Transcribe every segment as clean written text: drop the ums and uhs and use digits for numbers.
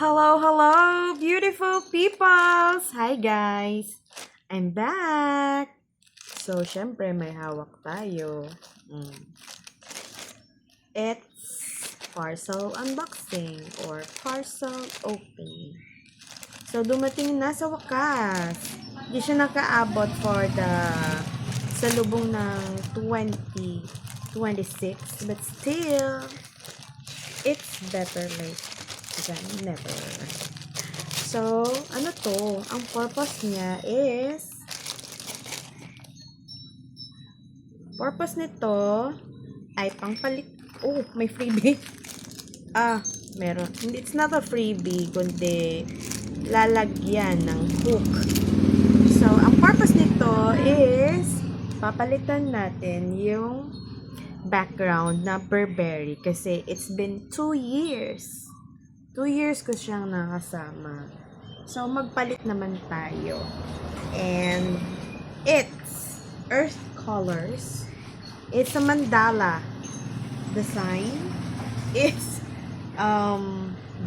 Hello, hello, beautiful peoples! Hi guys! I'm back! So, syempre, may hawak tayo. It's parcel unboxing or parcel opening. So, dumating na sa wakas. Hindi siya nakaabot for the salubong ng 2026, but still, it's better late than never. So, ano to? Ang purpose niya is, purpose nito ay pangpalit. Oh, may freebie. Meron. It's not a freebie, kundi lalagyan ng hook. So, ang purpose nito is, papalitan natin yung background na Burberry kasi it's been 2 years. 2 years ko siyang nakasama. So, magpalit naman tayo. And, it's earth colors. It's a mandala design. It's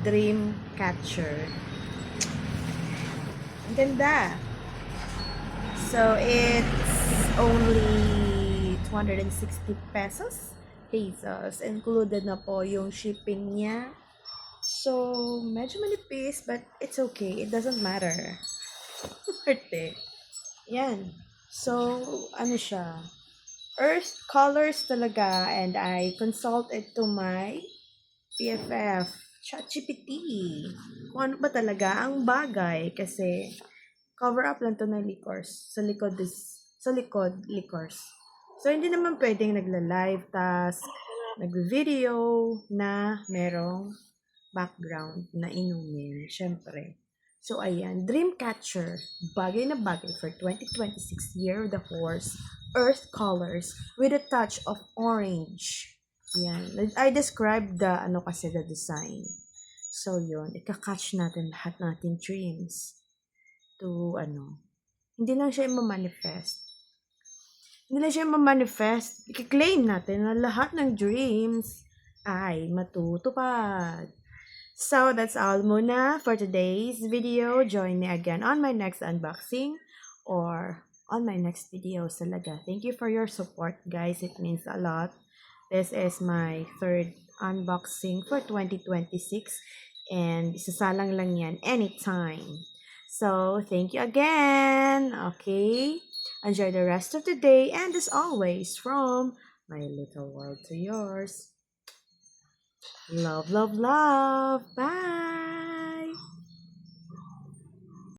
dream catcher. Ang ganda. So, it's only 260 pesos. Included na po yung shipping niya. So, medyo manipis, but it's okay. It doesn't matter. Arte. Yan. So, ano siya? Earth colors talaga, and I consulted to my PFF, ChatGPT. Kung ano ba talaga ang bagay kasi cover up lang to ng liquors. Sa likod, liquors. So, hindi naman pwedeng nagla-live, tas nag-video na merong background na inumin, syempre. So, ayan, Dreamcatcher, bagay na bagay for 2026 Year of the Horse, Earth Colors with a touch of orange. Yan. I described the, the design. So, yun, ikakatch natin lahat natin dreams to, hindi lang siya i-manifest. Hindi lang siya i-manifest. I-claim natin na lahat ng dreams ay matutupad. So, that's all muna for today's video. Join me again on my next unboxing or on my next video talaga. Thank you for your support, guys. It means a lot. This is my third unboxing for 2026 and isasalang lang yan anytime. So, thank you again. Okay? Enjoy the rest of the day and as always, from my little world to yours. Love, love, love. Bye.